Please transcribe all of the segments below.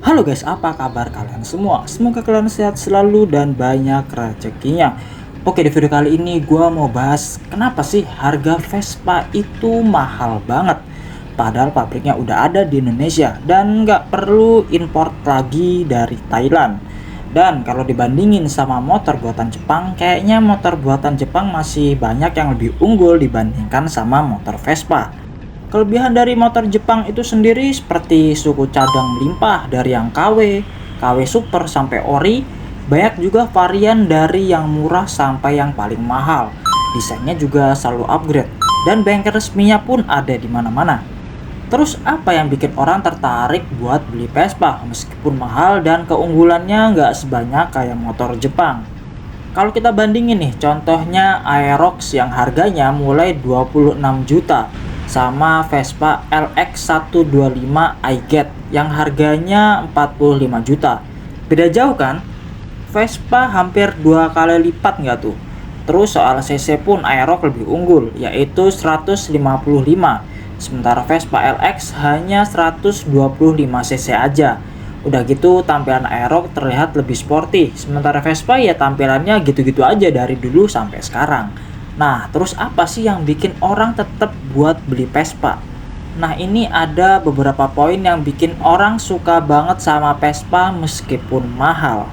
Halo guys, apa kabar kalian semua? Semoga kalian sehat selalu dan banyak rezekinya. Oke, di video kali ini gua mau bahas kenapa sih harga Vespa itu mahal banget. Padahal pabriknya udah ada di Indonesia dan nggak perlu import lagi dari Thailand. Dan kalau dibandingin sama motor buatan Jepang, kayaknya motor buatan Jepang masih banyak yang lebih unggul dibandingkan sama motor Vespa. Kelebihan dari motor Jepang itu sendiri seperti suku cadang melimpah dari yang KW, KW Super sampai Ori, banyak juga varian dari yang murah sampai yang paling mahal. Desainnya juga selalu upgrade dan bengkel resminya pun ada di mana-mana. Terus apa yang bikin orang tertarik buat beli Vespa meskipun mahal dan keunggulannya nggak sebanyak kayak motor Jepang? Kalau kita bandingin nih, contohnya Aerox yang harganya mulai 26 juta sama Vespa LX125 iGet yang harganya 45 juta. Beda jauh kan? Vespa hampir 2 kali lipat nggak tuh? Terus soal cc pun Aerox lebih unggul, yaitu 155. Sementara Vespa LX hanya 125 cc aja. Udah gitu tampilan Aerox terlihat lebih sporty, sementara Vespa ya tampilannya gitu-gitu aja dari dulu sampai sekarang. Nah, terus apa sih yang bikin orang tetap buat beli Vespa? Nah, ini ada beberapa poin yang bikin orang suka banget sama Vespa meskipun mahal.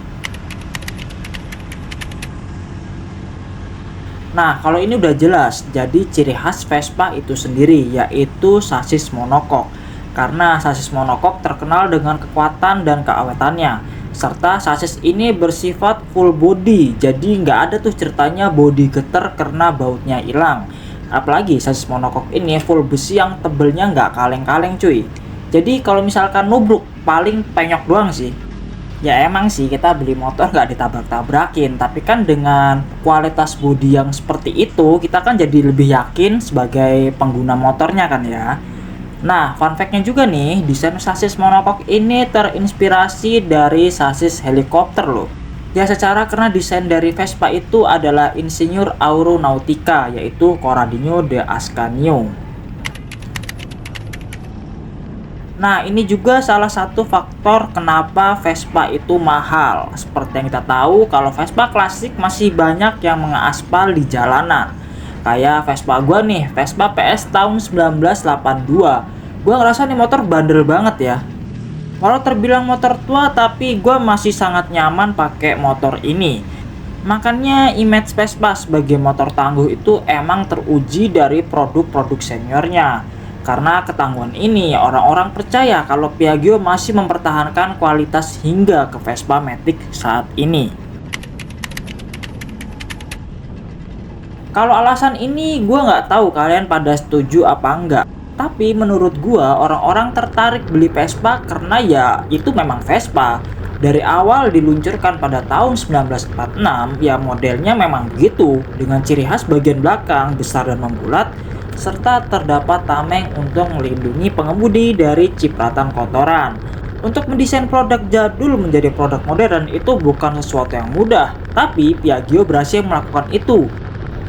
Nah, kalau ini udah jelas, jadi ciri khas Vespa itu sendiri yaitu sasis monokok. Karena sasis monokok terkenal dengan kekuatan dan keawetannya. Serta sasis ini bersifat full body, jadi nggak ada tuh ceritanya body geter karena bautnya hilang. Apalagi sasis monokok ini full besi yang tebelnya nggak kaleng-kaleng cuy. Jadi kalau misalkan nubruk, paling penyok doang sih. Ya emang sih kita beli motor nggak ditabrak-tabrakin, tapi kan dengan kualitas bodi yang seperti itu kita kan jadi lebih yakin sebagai pengguna motornya kan ya. Nah, fun fact-nya juga nih, desain sasis monokok ini terinspirasi dari sasis helikopter loh. Ya secara karena desain dari Vespa itu adalah insinyur Aeronautica, yaitu Corradino de Ascanio. Nah, ini juga salah satu faktor kenapa Vespa itu mahal. Seperti yang kita tahu, kalau Vespa klasik masih banyak yang mengaspal di jalanan. Kayak Vespa gua nih, Vespa PS tahun 1982. Gua ngerasa nih motor bandel banget ya. Walau terbilang motor tua, tapi gua masih sangat nyaman pakai motor ini. Makanya image Vespa sebagai motor tangguh itu emang teruji dari produk-produk seniornya. Karena ketangguhan ini, orang-orang percaya kalau Piaggio masih mempertahankan kualitas hingga ke Vespa Matic saat ini. Kalau alasan ini gue nggak tahu kalian pada setuju apa enggak. Tapi menurut gue orang-orang tertarik beli Vespa karena ya itu memang Vespa. Dari awal diluncurkan pada tahun 1946, ya modelnya memang begitu. Dengan ciri khas bagian belakang besar dan membulat, serta terdapat tameng untuk melindungi pengemudi dari cipratan kotoran. Untuk mendesain produk jadul menjadi produk modern itu bukan sesuatu yang mudah, tapi Piaggio berhasil melakukan itu.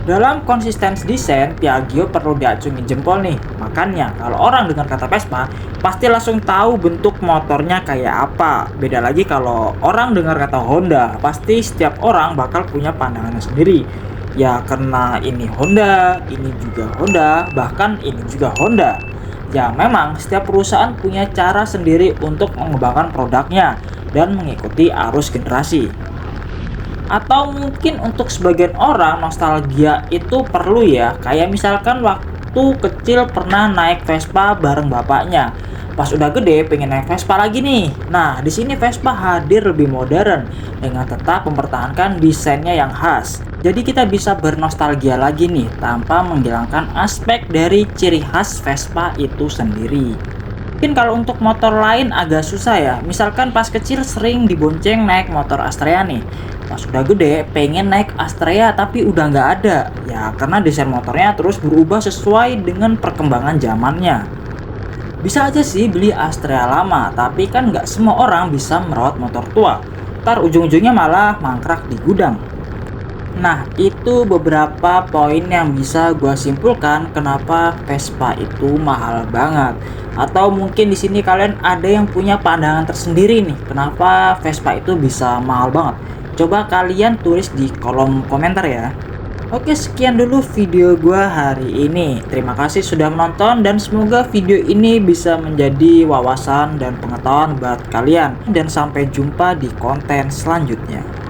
Dalam konsistensi desain, Piaggio perlu diacungi jempol nih. Makanya kalau orang dengan kata Vespa, pasti langsung tahu bentuk motornya kayak apa. Beda lagi kalau orang dengar kata Honda, pasti setiap orang bakal punya pandangannya sendiri. Ya karena ini Honda, ini juga Honda, bahkan ini juga Honda. Ya memang setiap perusahaan punya cara sendiri untuk mengembangkan produknya dan mengikuti arus generasi. Atau mungkin untuk sebagian orang nostalgia itu perlu ya, kayak misalkan waktu kecil pernah naik Vespa bareng bapaknya. Pas udah gede pengen naik Vespa lagi nih. Nah, di sini Vespa hadir lebih modern dengan tetap mempertahankan desainnya yang khas. Jadi kita bisa bernostalgia lagi nih tanpa menghilangkan aspek dari ciri khas Vespa itu sendiri. Mungkin kalau untuk motor lain agak susah ya. Misalkan pas kecil sering dibonceng naik motor Astrea nih. Pas udah gede pengen naik Astrea tapi udah nggak ada. Ya karena desain motornya terus berubah sesuai dengan perkembangan zamannya. Bisa aja sih beli Astrea lama, tapi kan nggak semua orang bisa merawat motor tua. Ntar ujung-ujungnya malah mangkrak di gudang. Nah, itu beberapa poin yang bisa gua simpulkan kenapa Vespa itu mahal banget. Atau mungkin di sini kalian ada yang punya pandangan tersendiri nih, kenapa Vespa itu bisa mahal banget? Coba kalian tulis di kolom komentar ya. Oke, sekian dulu video gua hari ini. Terima kasih sudah menonton dan semoga video ini bisa menjadi wawasan dan pengetahuan buat kalian. Dan sampai jumpa di konten selanjutnya.